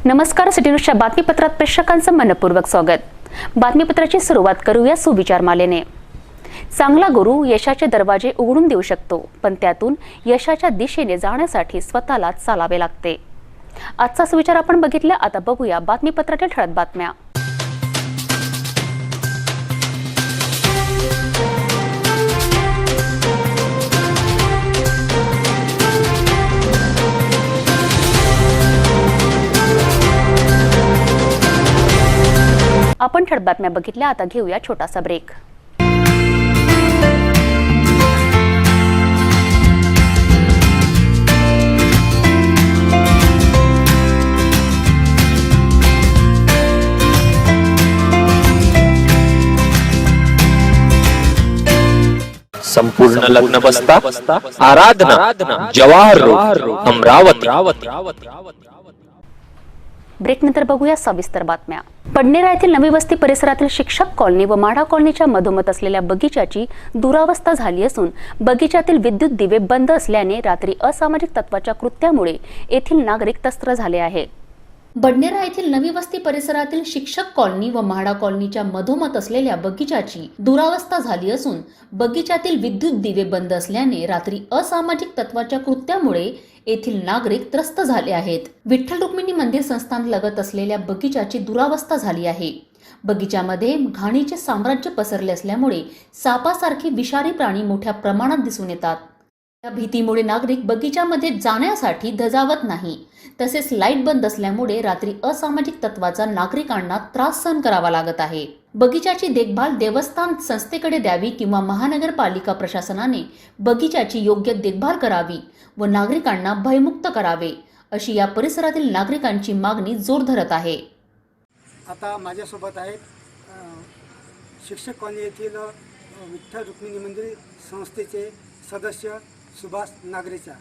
नमस्कार, सिटी न्यूजच्या बातमीपत्रात प्रेक्षकांचं मनपूर्वक स्वागत। बातमीपत्राची सुरुवात करूया सुविचारमालेने। चांगला गुरु यशाचे दरवाजे उघडून देऊ शकतो, पण त्यातून यशाच्या दिशेने जाण्यासाठी स्वतःला चालावे लागते। आजचा सुविचार आपण बघितला, आता बघूया बातमीपत्रातील ठळक बातम्या। आपण ठळक बातम्या बघितल्या, आता घेऊया छोटासा ब्रेक। संपूर्ण लग्न बसता आराधना जवाहर रोड अमरावती। ब्रेक नंतर बघूया सविस्तर बातम्या। पडनेरा येथील नवी वस्ती परिसरातील शिक्षक कॉलनी व माढा कॉलनीच्या मधोमध असलेल्या बगीचाची दुरावस्था झाली असून बगीचातील विद्युत दिवे बंद असल्याने रात्री असामाजिक तत्वाच्या कृत्यामुळे येथील नागरिक त्रस्त झाले आहेत। बडनेरा येथील नवी वस्ती परिसरातील शिक्षक कॉलनी व म्हाडा कॉलनीच्या मधोमध असलेल्या बगीचाची दुरावस्था झाली असून बगीचातील विद्युत दिवे बंद असल्याने रात्री असामाजिक तत्वाच्या कृत्यामुळे येथील नागरिक त्रस्त झाले आहेत। विठ्ठल रुक्मिणी मंदिर संस्थान लगत असलेल्या बगीचाची दुरावस्था झाली आहे। बगीच्यामध्ये घाणीचे साम्राज्य पसरले असल्यामुळे सापासारखे विषारी प्राणी मोठ्या प्रमाणात दिसून येतात। या भीतीमुळे नागरिक बगीच्यामध्ये जाण्यासाठी धजावत नाही। तसेच लाईट बंद असल्यामुळे रात्री असामाजिक तत्वाचा नागरिकांना त्रास सहन करावा लागत आहे। बगीचाची देखभाल देवस्थान संस्थेकडे द्यावी किंवा महानगरपालिका प्रशासनाने बगीचाची योग्य देखभाल करावी व नागरिकांना भयमुक्त करावे, अशी या परिसरातील नागरिकांची मागणी जोर धरत आहे। आता माझ्यासोबत आहेत शिक्षक कॉलनी येथील विठ्ठल रुक्मिणी मंदिर संस्थेचे सदस्य सुभाष नागरेचा।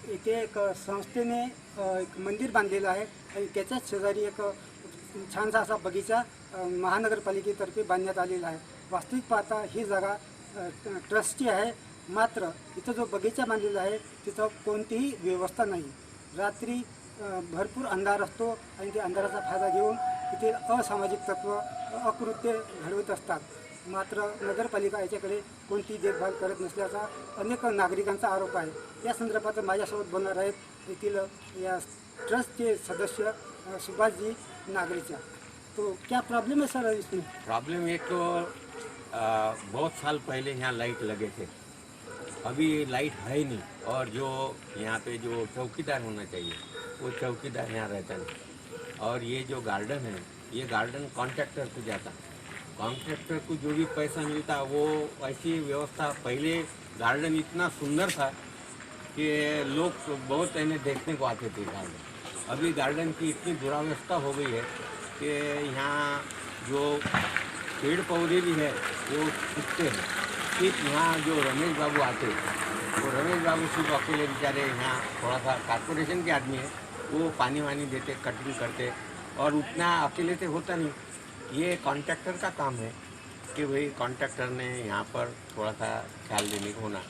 इथे एक संस्थेने एक मंदिर बांधलेलं आहे आणि त्याच्याच शेजारी एक छानसा असा बगीचा महानगरपालिकेतर्फे बांधण्यात आलेला आहे। वास्तविक पाहता ही जागा ट्रस्टची आहे, मात्र इथं जो बगीचा बांधलेला आहे तिथं कोणतीही व्यवस्था नाही। रात्री भरपूर अंधार असतो आणि त्या अंधाराचा फायदा घेऊन इथे असामाजिक तत्व अकृत्य घडवत असतात, मात्र नगरपालिका याच्याकडे कोणती देखभाल करत नसल्याचा अनेक नागरिकांचा आरोप आहे। या संदर्भात माझ्यासोबत बोलणार आहेत येथील या ट्रस्ट के सदस्य सुभाष जी नागरेचा। तो क्या प्रॉब्लम है सर इसमें? प्रॉब्लम एक तो बहुत साल पहले यहाँ लाइट लगे थे, अभी लाइट है ही नहीं, और जो यहाँ पे जो चौकीदार होना चाहिए वो चौकीदार यहाँ रहता नहीं। और ये जो गार्डन है, ये गार्डन कॉन्ट्रैक्टर को जाता, कॉन्ट्रैक्टर को जो भी पैसा मिलता वो ऐसी व्यवस्था। पहले गार्डन इतना सुंदर था कि लोग बहुत इन्हें देखने को आते थे गार्डन। अभी गार्डन की इतनी दुरावस्था हो गई है कि यहाँ जो पेड़ पौधे भी है वो सूखते हैं। सिर्फ यहाँ जो रमेश बाबू आते, वो रमेश बाबू सिर्फ अकेले बेचारे यहाँ थोड़ा सा कॉर्पोरेशन के आदमी है, वो पानी वानी देते, कटिंग करते, और उतना अकेले से होता नहीं। ये कॉन्ट्रैक्टर का काम है कि भाई कॉन्ट्रैक्टर ने यहाँ पर थोड़ा सा ख्याल देने को होना,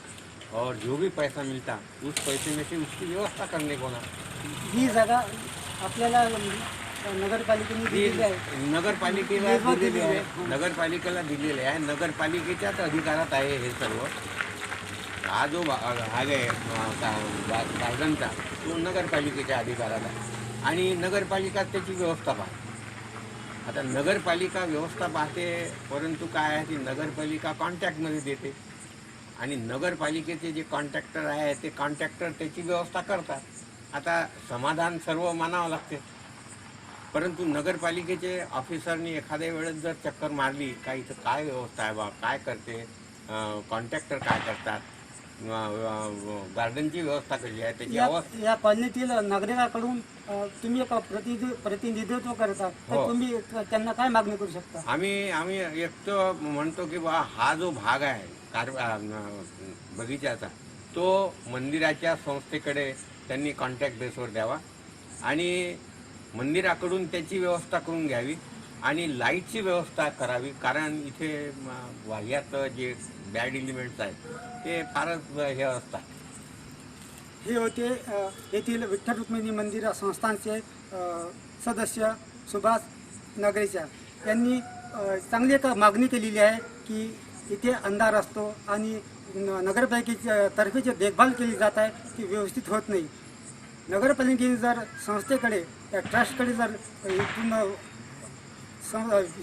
और जो भी पैसा मिलता उस पैसे में से उसकी व्यवस्था करने को होना। ही जागा आपल्याला नगरपालिकेने दिलेली आहे। नगरपालिकेला दिलेले आहे, नगरपालिकेच्याच अधिकारात आहे हे सर्व। हा जो भाग आहे गार्डनचा तो नगरपालिकेच्या अधिकारात आहे आणि नगरपालिका त्याची व्यवस्था पाहते। आता नगरपालिका व्यवस्था पाहते, परंतु काय आहे ती नगरपालिका कॉन्ट्रॅक्टमध्ये देते आणि नगरपालिकेचे जे कॉन्ट्रॅक्टर आहे ते कॉन्ट्रॅक्टर त्याची व्यवस्था करतात। आता समाधान सर्व मानावं लागते, परंतु नगरपालिकेचे ऑफिसरनी एखाद्या वेळेस जर चक्कर मारली का इथं काय व्यवस्था आहे बा, काय करते कॉन्ट्रॅक्टर, काय करतात, गार्डनची व्यवस्था कशी आहे त्याची या कॉलनीतील नागरिकांकडून तुम्ही एक प्रतिनिधित्व करता, तर तुम्ही त्यांना काय मागणी करू शकता? आम्ही एक तर म्हणतो की बा हा जो भाग आहे बगीचाचा तो मंदिराच्या संस्थेकडे त्यांनी कॉन्ट्रॅक्ट बेसवर द्यावा आणि मंदिराकडून त्याची व्यवस्था करून घ्यावी आणि लाईटची व्यवस्था करावी, कारण इथे वाह्यात जे बॅड एलिमेंट्स आहेत ते फारच हे असतात। हे होते येथील विठ्ठल रुक्मिणी मंदिर संस्थानचे सदस्य सुभाष नागरेचा यांनी चांगली एक मागणी केलेली आहे की इथे अंधार असतो आणि नगरपालिकेच्या तर्फे जे देखभाल केली जात आहे ती व्यवस्थित होत नाही. नगरपालिकेने जर संस्थेकडे या ट्रस्टकडे जर इथून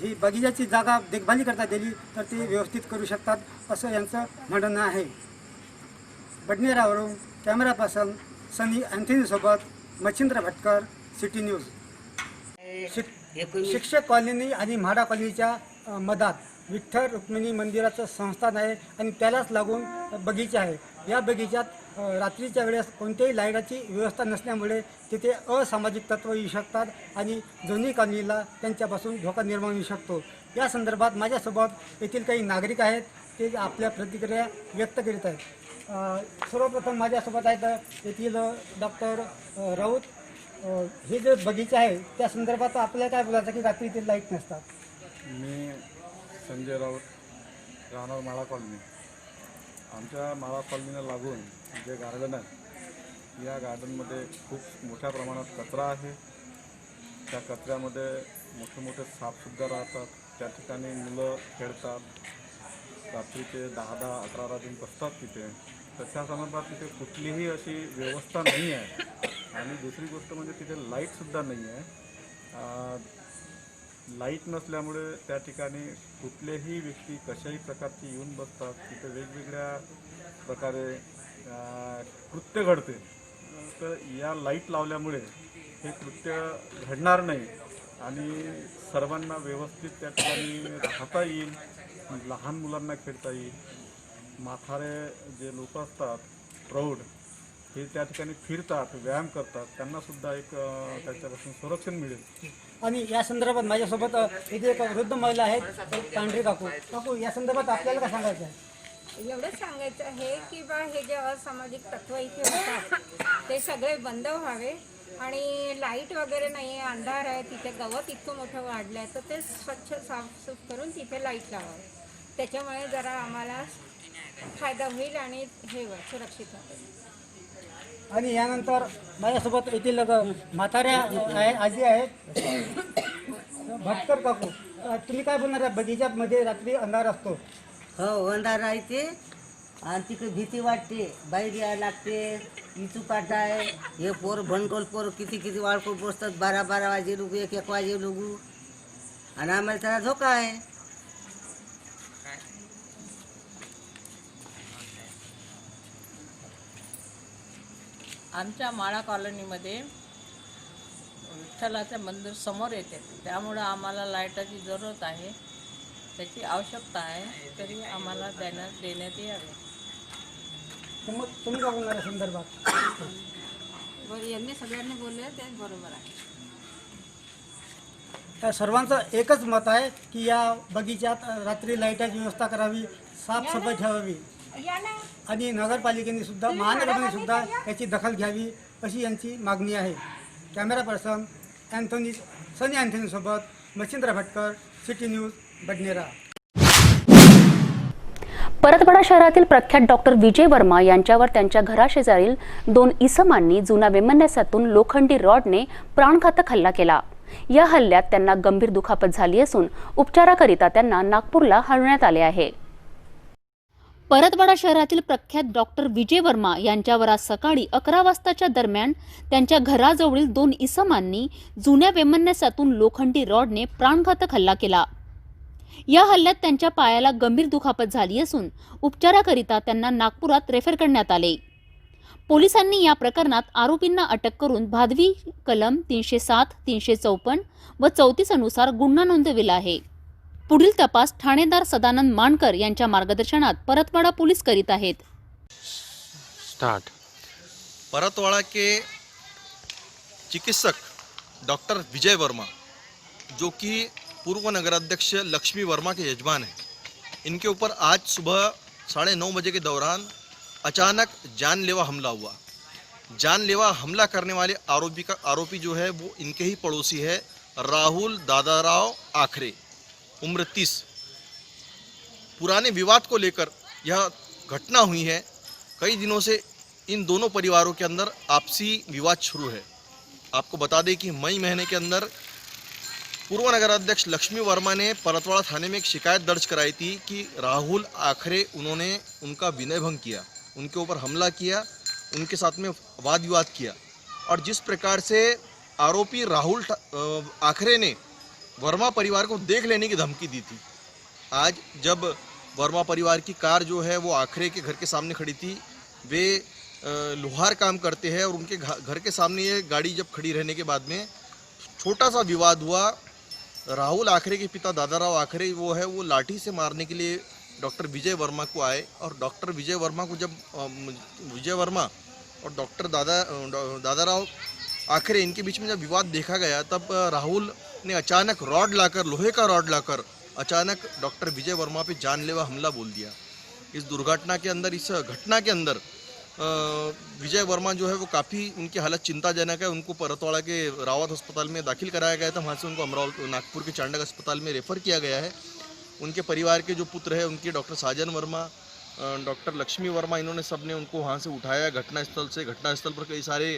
ही बगीचाची जागा देखभाली करता दिली तर ते व्यवस्थित करू शकतात असं यांचं म्हणणं आहे. बडनेरावरून कॅमेरा पर्सन सनी अँथनीसोबत मच्छिंद्र भटकर, सिटी न्यूज. शिक्षक कॉलनी आणि म्हाडा कॉलनीच्या मधात विठ्ठल रुक्मिणी मंदिराचं संस्थान आहे आणि त्यालाच लागून बगीचा आहे. या बगीच्यात रात्रीच्या वेळेस कोणत्याही लाईटाची व्यवस्था नसल्यामुळे तिथे असामाजिक तत्त्व येऊ शकतात आणि दोन्ही कॉलनीला त्यांच्यापासून धोका निर्माण होऊ शकतो. या संदर्भात माझ्यासोबत येथील काही नागरिक आहेत, ते आपल्या प्रतिक्रिया व्यक्त करीत आहेत. सर्वप्रथम माझ्यासोबत आहेत येथील डॉक्टर राऊत. हे जे बगीचा आहे त्या संदर्भात आपल्याला काय बोलायचं की रात्री इथे लाईट नसतात? मी संजय राऊत, राहणार माळा कॉलनी. आमच्या माळा कॉलनीला लागून जे गार्डन आहे या गार्डनमध्ये खूप मोठ्या प्रमाणात कचरा आहे. त्या कचऱ्यामध्ये मोठे मोठे सापसुद्धा राहतात. त्या ठिकाणी मुलं खेळतात, रात्रीचे 10-10, 11 वाजून बसतात तिथे. तर त्या संदर्भात तिथे कुठलीही अशी व्यवस्था नाही आहे. आणि दुसरी गोष्ट म्हणजे तिथे लाईटसुद्धा नाही आहे. लाईट नसल्यामुळे त्या ठिकाणी कुठलेही व्यक्ती कशाही प्रकारची येऊन बसतात. तिथे वेगवेगळ्या प्रकारे कृत्य घडते. तर या लाईट लावल्यामुळे हे कृत्य घडणार नाही आणि सर्वांना व्यवस्थित त्या ठिकाणी राहता येईल, लहान मुलांना खेळता येईल. म्हातारे जे लोक असतात, प्रौढ, हे त्या ठिकाणी फिरतात, व्यायाम करतात, त्यांनासुद्धा एक त्याच्यापासून संरक्षण मिळेल. आणि या संदर्भात माझ्यासोबत इथे एक वृद्ध महिला आहेत, पांढरी काकू. काकू, या संदर्भात आपल्याला काय सांगायचं आहे? एवढंच सांगायचं आहे की बा हे जे असामाजिक तत्व इथे होतात ते सगळे बंद व्हावे आणि लाईट वगैरे नाही आहे, अंधार आहे, तिथे गवत इतकं मोठं वाढलं आहे तर ते स्वच्छ साफसूफ करून तिथे लाईट लावावे. त्याच्यामुळे जरा आम्हाला फायदा होईल आणि हे सुरक्षित होईल. आणि यानंतर माझ्यासोबत येथील म्हाताऱ्या आहे, आजी आहेत, भटकर काकू. तुम्ही काय बोलणार आहे? बगीच्यामध्ये रात्री अंधार असतो. हो, अंधार राहते आणि तिकडे भीती वाटते, बाहेर यायला लागते. इचू काटा आहे, हे पोर भंडकोल पोर किती वाळकोल बसतात, 12-12 वाजे लोक, 1-1 वाजे लोक, आणि आम्हाला त्याला धोका आहे. आमच्या माळा कॉलनीमध्ये विठ्ठलाचं मंदिर समोर येते, त्यामुळं आम्हाला लाईटाची जरूरत आहे, त्याची आवश्यकता आहे, तरी आम्हाला देण्यात यावे. मग तुम्ही काय बोलणार या संदर्भात? बरं, यांनी सगळ्यांनी बोलले ते बरोबर आहे. त्या सर्वांचं एकच मत आहे की या बगीच्यात रात्री लाईटाची व्यवस्था करावी, साफसफाई ठेवावी आणि नगरपालिकेने सुद्धा, महानगरपालिकेने सुद्धा याची दखल घ्यावी अशी यांची मागणी आहे. कॅमेरा पर्सन सनी अँथनीसोबत मच्छिंद्र भटकर, सिटी न्यूज, बडनेरा. परतवाडा शहरातील प्रख्यात डॉक्टर विजय वर्मा यांच्यावर त्यांच्या घराशेजारील 2 इसमांनी जुना वैमनस्यातून लोखंडी रॉडने प्राणघातक हल्ला केला. या हल्ल्यात त्यांना गंभीर दुखापत झाली असून उपचाराकरिता त्यांना नागपूरला हलवण्यात आले आहे. परतवाडा शहरातील प्रख्यात डॉक्टर विजय वर्मा यांच्यावर आज सकाळी 11 वाजताच्या दरम्यान त्यांच्या घराजवळील 2 इसमांनी जुन्या वैमनस्यातून लोखंडी रॉडने प्राणघातक हल्ला केला. या हल्ल्यात त्यांच्या पायाला गंभीर दुखापत झाली असून उपचाराकरिता त्यांना नागपुरात रेफर करण्यात आले. पोलिसांनी या प्रकरणात आरोपींना अटक करून भादवी कलम 307, 354 व 34 अनुसार गुन्हा नोंदविला आहे. पुढील तपास ठाणेदार सदानंद मानकर यांच्या मार्गदर्शनात परतवाड़ा पुलिस करीत आहेत. परतवाड़ा के चिकित्सक डॉक्टर विजय वर्मा, जो कि पूर्व नगराध्यक्ष लक्ष्मी वर्मा के यजमान हैं, इनके ऊपर आज सुबह 9:30 बजे के दौरान अचानक जानलेवा हमला हुआ. जानलेवा हमला करने वाले आरोपी जो है वो इनके ही पड़ोसी है, राहुल दादाराव आखरे, उम्र 30. पुराने विवाद को लेकर यह घटना हुई है. कई दिनों से इन दोनों परिवारों के अंदर आपसी विवाद शुरू है। आपको बता दें कि मई महीने के अंदर पूर्व नगराध्यक्ष लक्ष्मी वर्मा ने परतवाड़ा थाने में एक शिकायत दर्ज कराई थी कि राहुल आखरे उन्होंने उनका विनय भंग किया, उनके ऊपर हमला किया, उनके साथ में वाद विवाद किया। और जिस प्रकार से आरोपी राहुल आखरे ने वर्मा परिवार को देख लेने की धमकी दी थी, आज जब वर्मा परिवार की कार जो है वो आखरे के घर के सामने खड़ी थी, वे लोहार काम करते हैं और उनके घर के सामने ये गाड़ी जब खड़ी रहने के बाद में छोटा सा विवाद हुआ। राहुल आखरे के पिता दादाराव आखरे वो लाठी से मारने के लिए डॉक्टर विजय वर्मा को आए और डॉक्टर विजय वर्मा को जब विजय वर्मा और डॉक्टर दादाराव आखरे इनके बीच में जब विवाद देखा गया, तब राहुल ने अचानक लोहे का रॉड लाकर अचानक डॉक्टर विजय वर्मा पे जानलेवा हमला बोल दिया। इस घटना के अंदर विजय वर्मा जो है वो काफ़ी उनकी हालत चिंताजनक है। उनको परतवाड़ा के रावत अस्पताल में दाखिल कराया गया था, वहाँ से उनको नागपुर के चांडक अस्पताल में रेफ़र किया गया है। उनके परिवार के जो पुत्र हैं, उनके डॉक्टर साजन वर्मा, डॉक्टर लक्ष्मी वर्मा, इन्होंने सबने उनको वहाँ से उठाया घटनास्थल पर कई सारे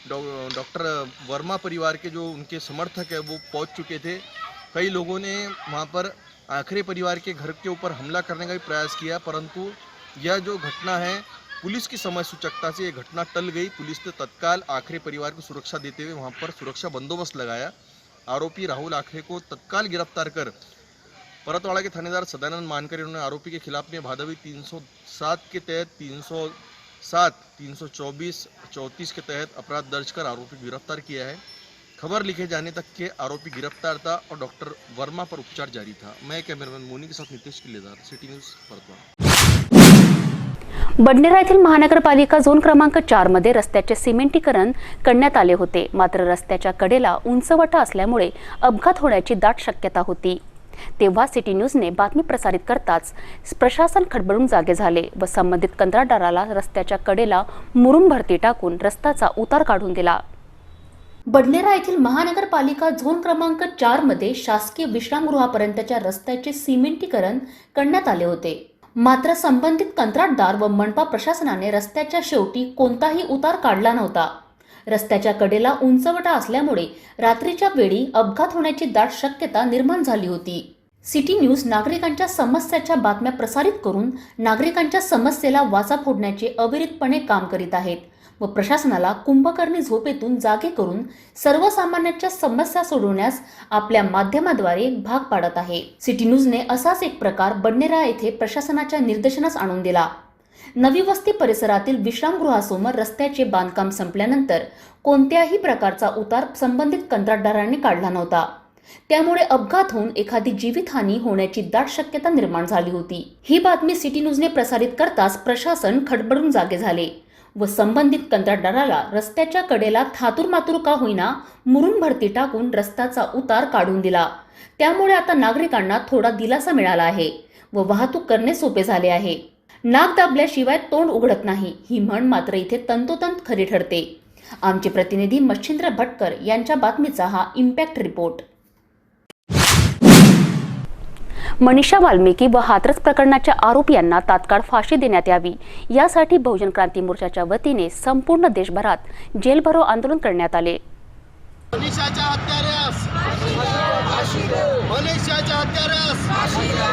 डॉक्टर वर्मा परिवार के जो उनके समर्थक है वो पहुँच चुके थे। कई लोगों ने वहाँ पर आखरे परिवार के घर के ऊपर हमला करने का भी प्रयास किया, परंतु यह जो घटना है पुलिस की समय सूचकता से ये घटना टल गई। पुलिस ने तत्काल आखरे परिवार को सुरक्षा देते हुए वहाँ पर सुरक्षा बंदोबस्त लगाया। आरोपी राहुल आखरे को तत्काल गिरफ्तार कर परतवाड़ा के थानेदार सदानंद मानकर इन्होंने आरोपी के खिलाफ में भादवी 307 के तहत 307, 324, 34 के तहत अपराध दर्ज कर आरोपी गिरफ्तार किया है। खबर लिखे जाने तक के आरोपी गिरफ्तार था और डॉक्टर वर्मा पर उपचार जारी था। मैं कैमरामैन मोनी के साथ नितेश किल्लेदार, सिटी न्यूज़ परतवाड़ा। बडनेरा येथील महानगरपालिका झोन क्रमांक 4 मध्ये रस्त्याचे सिमेंटीकरण करण्यात आले होते, मात्र रस्त्याच्या कडेला उंचवटा असल्यामुळे अपघात होण्याची दाट शक्यता होती। तेव्हा सिटी न्यूजने बातमी प्रसारित करताच प्रशासन खडबडून जागे झाले व संबंधित कंत्राटदाराला रस्त्याच्या कडेला मुरुम भरती टाकून रस्त्याचा उतार काढून दिला। बडनेरा येथील महानगरपालिका झोन क्रमांक 4 मध्ये शासकीय विश्रामगृहापर्यंतच्या रस्त्याचे सिमेंटीकरण करण्यात आले होते, मात्र संबंधित कंत्राटदार व मनपा प्रशासनाने रस्त्याच्या शेवटी कोणताही उतार काढला नव्हता। रस्त्याच्या कडेला उंचवटा असल्यामुळे रात्रीच्या वेळी अपघात होण्याची दाट शक्यता निर्माण झाली होती। सिटी न्यूज नागरिकांच्या समस्याच्या बातम्या प्रसारित करून नागरिकांच्या समस्येला वाचा फोडण्याचे अविरतपणे काम करीत आहेत व प्रशासनाला कुंभकर्णी झोपेतून जागे करून सर्वसामान्यांच्या समस्या सोडवण्यास आपल्या माध्यमाद्वारे भाग पाडत आहे। सिटी न्यूजने असाच एक प्रकार बडनेरा येथे प्रशासनाच्या निर्देशनास आणून दिला। नवी वस्ती परिसरातील विश्रामगृहासमोर रस्त्याचे बांधकाम संपल्यानंतर कोणत्याही प्रकारचा उतार संबंधित कंत्राटदारांनी काढला नव्हता, त्यामुळे अपघात होऊन एखादी जीवितहानी होण्याची दाट शक्यता निर्माण झाली होती। ही बातमी सिटी न्यूजने प्रसारित करताच प्रशासन खडबडून जागे झाले व संबंधित कंत्राटदाराला रस्त्याच्या कडेला थातूरमातूर का होईना मुरुम भरती टाकून रस्त्याचा उतार काढून दिला। त्यामुळे आता नागरिकांना थोडा दिलासा मिळाला आहे व वाहतूक करणे सोपे झाले आहे। नाक दाबल्याशिवाय तोंड उघडत नाही ही म्हण मात्र इथे तंतोतंत खरी ठरते। आमचे प्रतिनिधी मच्छिंद्र भटकर यांच्या बातमीचा हा इम्पॅक्ट रिपोर्ट। मनीषा वाल्मिकी व हाथरस प्रकरणाच्या आरोपींना तात्काळ फाशी देण्यात यावी यासाठी बहुजन क्रांती मोर्चाच्या वतीने संपूर्ण देशभरात जेल भरो आंदोलन करण्यात आले। मनीषाच्या हत्यारास फाशी द्या, मनीषाच्या हत्यारास फाशी द्या,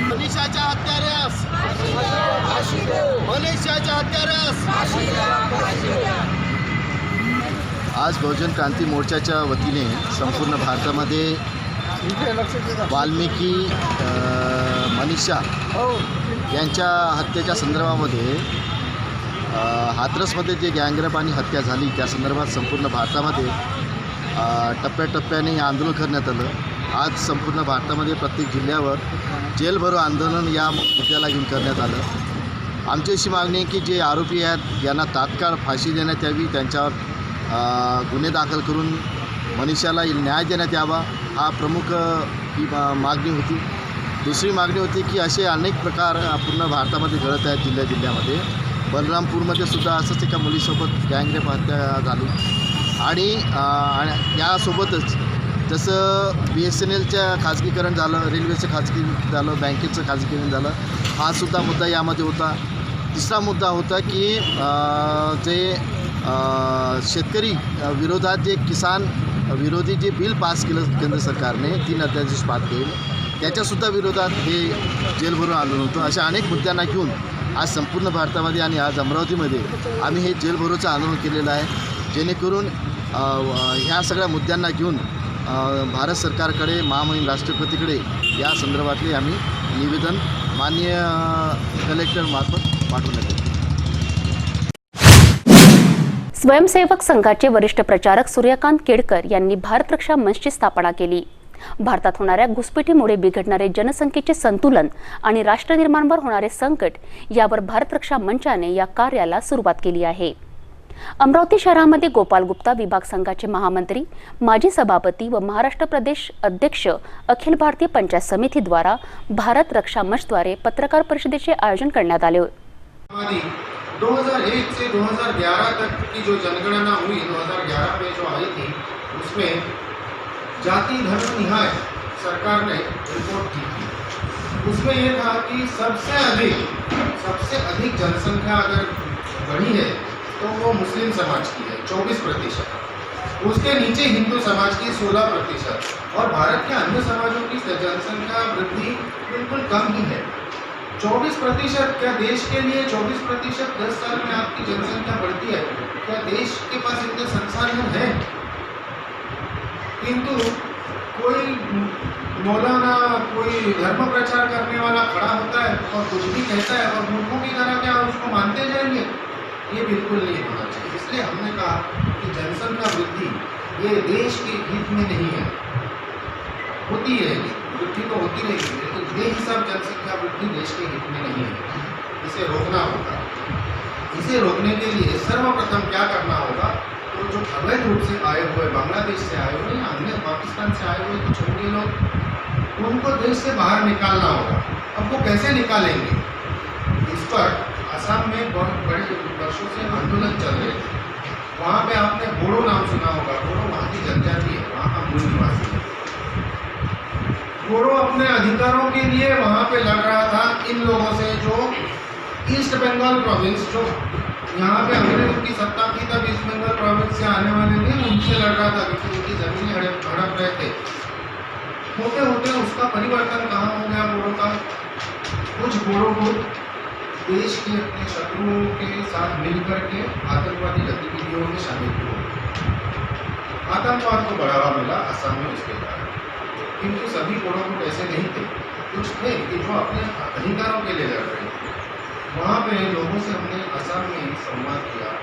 मनीषाच्या हत्यारास फाशी द्या, मनीषाच्या हत्यारास फाशी द्या। आज बहुजन क्रांती मोर्चाच्या वतीने संपूर्ण भारतामध्ये वाल्मिकी मनीषा यांच्या हत्येच्या संदर्भामध्ये हाथरसमध्ये जे गँगरेप आणि हत्या झाली त्या संदर्भात संपूर्ण भारतामध्ये टप्प्याटप्प्याने हे आंदोलन करण्यात आलं। आज संपूर्ण भारतामध्ये प्रत्येक जिल्ह्यावर जेल भरो आंदोलन या मुद्द्याला घेऊन करण्यात आलं। आमची अशी मागणी आहे की जे आरोपी आहेत यांना तात्काळ फाशी देण्यात यावी, त्यांच्यावर गुन्हे दाखल करून मनीषाला न्याय देण्यात यावा, हा प्रमुख ही मागणी होती। दुसरी मागणी होती की असे अनेक प्रकार पूर्ण भारतामध्ये घडत आहेत जिल्ह्यामध्ये। बलरामपूरमध्ये सुद्धा असंच एका मुलीसोबत गँगरेप हत्या झाली आणि यासोबतच जसं BSNLचं खाजगीकरण झालं, रेल्वेचं खाजगी झालं, बँकेचं खाजगीकरण झालं, हा सुद्धा मुद्दा यामध्ये होता। तिसरा मुद्दा होता की जे शेतकरी विरोधात जे किसान विरोधी जे बिल पास केलं केंद्र सरकारने 3 अध्यादेश पास केले त्याच्यासुद्धा विरोधात हे जेल भरो आंदोलन होतं. अशा अनेक मुद्द्यांना घेऊन आज संपूर्ण भारतामध्ये आणि आज अमरावतीमध्ये आम्ही हे जेल भरोचं आंदोलन केलेलं आहे. जेणेकरून ह्या सगळ्या मुद्द्यांना घेऊन भारत सरकारकडे महामहिम राष्ट्रपतीकडे या संदर्भातले आम्ही निवेदन माननीय कलेक्टर मार्फत पाठवण्यात येईल. स्वयंसेवक संघाचे वरिष्ठ प्रचारक सूर्यकांत केडकर यांनी भारत रक्षा मंचची स्थापना केली. भारतात होणाऱ्या घुसपेटीमुळे बिघडणारे जनसंख्येचे संतुलन आणि राष्ट्रनिर्माणावर होणारे संकट यावर भारत रक्षा मंचाने या कार्याला सुरुवात केली आहे. अमरावती शहरामध्ये गोपाल गुप्ता विभाग संघाचे महामंत्री, माजी सभापती व महाराष्ट्र प्रदेश अध्यक्ष अखिल भारतीय पंचायत समिती द्वारा भारत रक्षा मंचद्वारे पत्रकार परिषदेचे आयोजन करण्यात आले. 2001 से 2011 तक की जो जनगणना हुई 2011 में जो आई थी उसमें जाति धर्म निहाय सरकार ने रिपोर्ट की थी. उसमें ये था कि सबसे अधिक जनसंख्या अगर बढ़ी है तो वो मुस्लिम समाज की है 24%, उसके नीचे हिंदू समाज की 16% और भारत के अन्य समाजों की जनसंख्या वृद्धि बिल्कुल कम ही है 24%. क्या देश के लिए 24% 10 साल में आपकी जनसंख्या बढ़ती है? क्या देश के पास इतने संसाधन हैं? किंतु कोई मौलाना, कोई धर्म प्रचार करने वाला खड़ा होता है और कुछ भी कहता है और मूर्खों की तरह क्या उसको मानते जाएंगे? ये बिल्कुल नहीं होना चाहिए. इसलिए हमने कहा कि जनसंख्या वृद्धि ये देश के हित में नहीं है. होती रहेगी, वृद्धि तो होती रहेगी, लेकिन बेहिसाब जनसंख्या वृद्धि देश के हित में नहीं है. इसे रोकना होगा. इसे रोकने के लिए सर्वप्रथम क्या करना होगा, तो जो अवैध रूप से आए हुए, बांग्लादेश से आए हुए या अन्य पाकिस्तान से आए हुए कुछ छोटे लोग, उनको देश से बाहर निकालना होगा. अब वो कैसे निकालेंगे, इस पर असम में बहुत बड़े वर्षों से आंदोलन चल रहे थे. वहाँ पे आपने बोडो नाम सुना होगा. बोडो वहाँ की जनजाति है, वहाँ का मूल निवासी है. बोडो अपने अधिकारों के लिए वहाँ पे लड़ रहा था इन लोगों से जो ईस्ट बंगाल प्रोविंस, जो यहाँ पे अंग्रेजों की सत्ता थी तब ईस्ट बंगाल प्रोविंस से आने वाले थे, उनसे लड़ रहा था क्योंकि उनकी जमीनें हड़प रहे थे. होते होते उसका परिवर्तन कहाँ हो गया बोडो का. कुछ बोडो को देश के अपने शत्रुओं के साथ मिलकर के आतंकवादी गतिविधियों में शामिल हुए. आतंकवाद को बढ़ावा मिला असम में उसके कारण. किंतु सभी बोडो को ऐसे नहीं थे. कुछ थे कि जो अपने अधिकारों के लिए लड़ रहे थे. वहाँ पे लोगों से हमने असम में संवाद किया,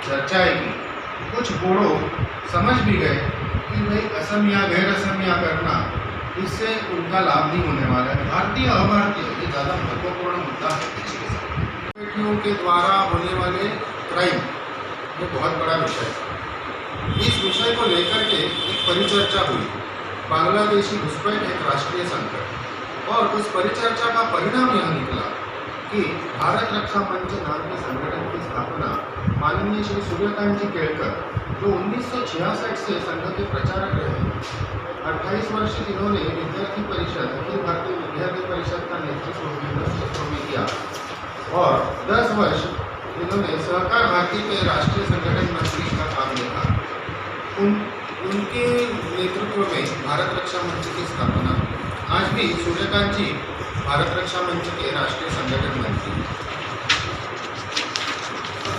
चर्चाएं की. कुछ बोडो समझ भी गए कि भाई असमिया गैर असमिया करना इससे उनका लाभ नहीं होने वाला है. भारतीय अभारतीय ये ज़्यादा महत्वपूर्ण मुद्दा है. बेटियों के द्वारा होने वाले क्राइम ये बहुत बड़ा विषय है. इस विषय को लेकर के एक परिचर्चा हुई. बांग्लादेशी घुसपैठ एक राष्ट्रीय संकट, और उस परिचर्चा का परिणाम यह निकला कि भारत रक्षा मंच नाम के संगठन की स्थापना माननीय श्री सूर्यकांत जी केडकर, जो 1966 से संघ के प्रचारक रहे, 28 वर्ष जिन्होंने विद्यार्थी परिषद, अखिल भारतीय विद्यार्थी परिषद का नेतृत्व में किया, और 10 वर्ष जिन्होंने सहकार भारती के राष्ट्रीय संगठन मंत्री का काम देखा, उनके नेतृत्व में भारत रक्षा मंच की स्थापना. आज भी सूर्यकांत जी भारत रक्षा मंच के राष्ट्रीय संगठन मंत्री.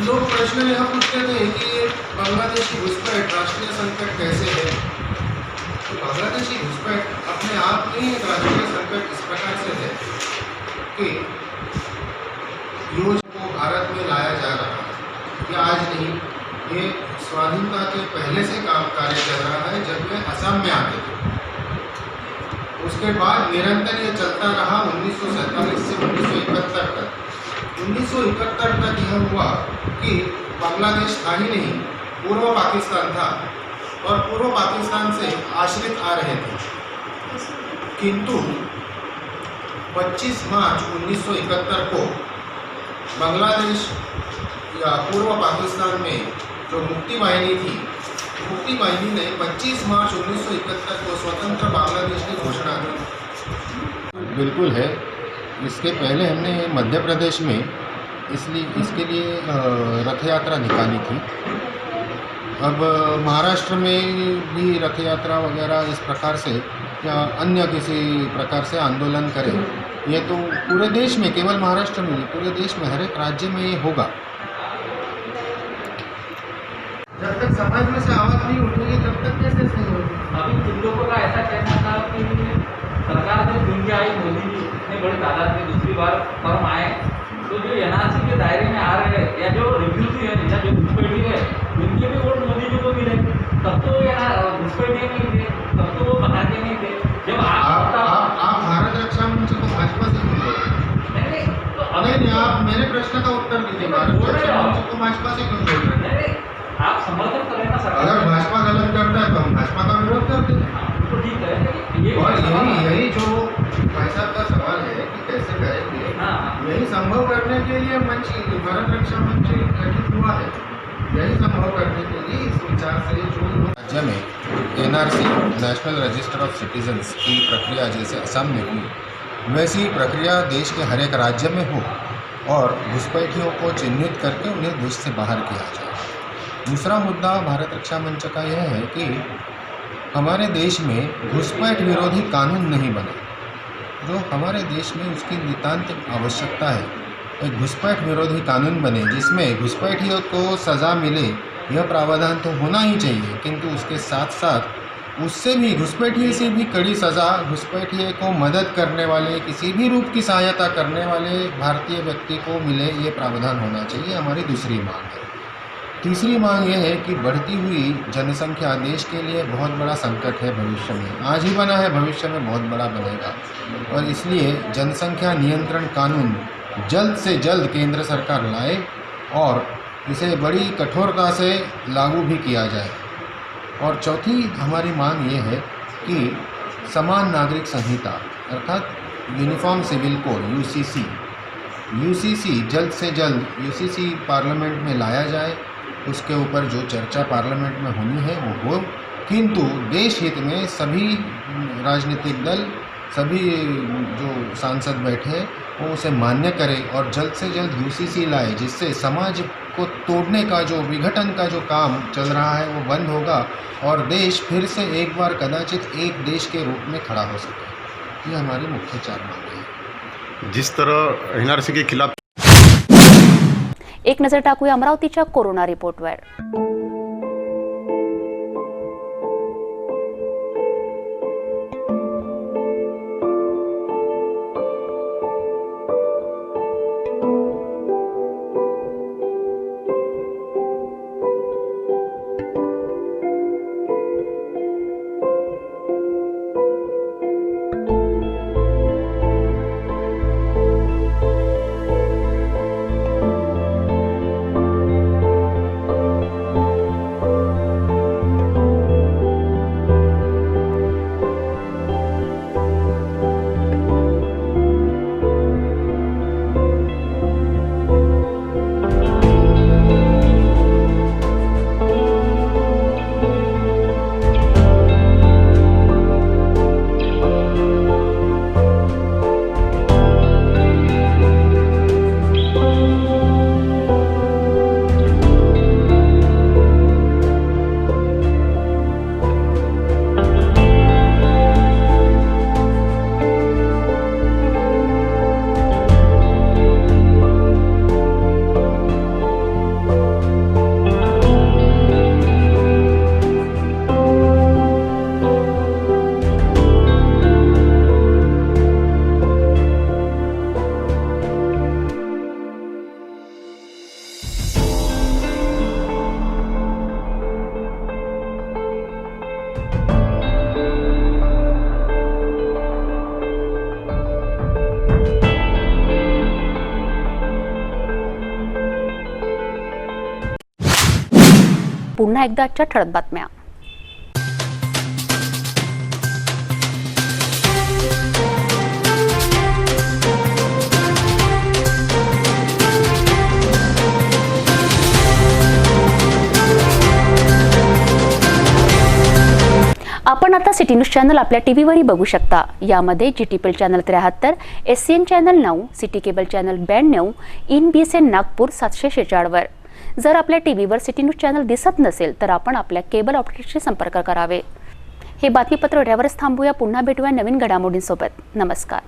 लोग प्रश्न यह पूछते थे कि बांग्लादेशी घुसपैठ राष्ट्रीय संकट कैसे है. तो बांग्लादेशी घुसपैठ अपने आप में एक राष्ट्रीय संकट इस प्रकार से है कि योजना को भारत में लाया जा रहा है. ये आज नहीं, ये स्वाधीनता के पहले से कार्य चल रहा है. जब वे असम में आते थे, उसके बाद निरंतर ये चलता रहा 1947 से 1971 तक. 1971 तक यह हुआ कि बांग्लादेश था ही नहीं, पूर्व पाकिस्तान था, और पूर्व पाकिस्तान से आश्रित आ रहे थे. किंतु 25 मार्च 1971 को बांग्लादेश या पूर्व पाकिस्तान में जो मुक्ति वाहिनी थी, मुक्ति वाहिनी ने 25 मार्च 1971 को स्वतंत्र बांग्लादेश की घोषणा की. बिल्कुल है. इसके पहले हमने मध्य प्रदेश में इसलिए इसके लिए रथ यात्रा निकाली थी। अब महाराष्ट्र में भी रथ यात्रा वगैरह इस प्रकार से या अन्य किसी प्रकार से आंदोलन करें, ये तो पूरे देश में, केवल महाराष्ट्र में नहीं, पूरे देश में हर एक राज्य में ये होगा। जब तक समाज में से आवाज़ नहीं उठेगी तब तक कैसे सही होगी। अभी जिन लोगों का ऐसा कहना था कि सरकार जब चुन के आई, मोदी जी इतने बड़ी तादाद में दूसरी बार फॉर्म आए, तो जो एनआरसी के दायरे में आ रहे हैं या जो रिफ्यूजी है या जो घुसपैठी है, उनके भी वोट मोदी जी को मिले, तब तो घुसपैठी नहीं थे, तब तो वो बाहर के नहीं थे। जब आप भारत रक्षा मंच को भाजपा से क्यों जोड़ रहे हैं? नहीं, आप मेरे प्रश्न का उत्तर दीजिए। भारत रक्षा मंच को भाजपा से क्यों जोड़ रहे हैं? आप समर्थन करें ना सरकार। अगर भाजपा गलत करता है तो हम भाजपा का विरोध करते हैं। तो ठीक है, और यही जो भाई साहब का सवाल है कि कैसे करेंगे, यही संभव करने के लिए मंच, भारत रक्षा मंच गठित हुआ है। यही संभव करने के लिए इस विचार से जो राज्य में NRC, national register of citizens की प्रक्रिया जैसे असम में हुई, वैसी प्रक्रिया देश के हर एक राज्य में हो और घुसपैठियों को चिन्हित करके उन्हें देश से बाहर किया जाए। दूसरा मुद्दा भारत रक्षा मंच का यह है कि हमारे देश में घुसपैठ विरोधी कानून नहीं बने, जो हमारे देश में उसकी नितांत आवश्यकता है। एक घुसपैठ विरोधी कानून बने जिसमें घुसपैठियों को सज़ा मिले, यह प्रावधान तो होना ही चाहिए, किंतु उसके साथ साथ उससे भी, घुसपैठिए से भी कड़ी सज़ा, घुसपैठिए को मदद करने वाले, किसी भी रूप की सहायता करने वाले भारतीय व्यक्ति को मिले, ये प्रावधान होना चाहिए। हमारी दूसरी मांग है। तीसरी मांग यह है कि बढ़ती हुई जनसंख्या देश के लिए बहुत बड़ा संकट है। भविष्य में, आज ही बना है, भविष्य में बहुत बड़ा बनेगा, और इसलिए जनसंख्या नियंत्रण कानून जल्द से जल्द केंद्र सरकार लाए और इसे बड़ी कठोरता से लागू भी किया जाए। और चौथी हमारी मांग ये है कि समान नागरिक संहिता अर्थात यूनिफॉर्म सिविल कोड यूसीसी जल्द से जल्द यूसीसी पार्लियामेंट में लाया जाए। उसके ऊपर जो चर्चा पार्लियामेंट में होनी है वो हो, किंतु देश हित में सभी राजनीतिक दल, सभी जो सांसद बैठे हैं वो उसे मान्य करें और जल्द से जल्द यूसीसी लाए, जिससे समाज को तोड़ने का, जो विघटन का जो काम चल रहा है वो बंद होगा और देश फिर से एक बार कदाचित एक देश के रूप में खड़ा हो सके। ये हमारी मुख्य चार मांगे हैं। जिस तरह एनआरसी के खिलाफ एक नजर टाकूया अमरावतीच्या कोरोना रिपोर्टवर। पुन्हा एकदा आजच्या ठळक बातम्या। आपण आता सिटी न्यूज चॅनल आपल्या टीव्हीवरही बघू शकता. यामध्ये GTPL channel 73, SCN channel 9, city cable channel 92, in BSN Nagpur 746 वर. जर आपल्या टीव्हीवर सिटी न्यूज चॅनल दिसत नसेल तर आपण आपल्या केबल ऑपरेटरशी संपर्क करावे. हे बातमीपत्र एवढ्यावरच थांबूया. पुन्हा भेटूया नवीन घडामोडींसोबत. नमस्कार.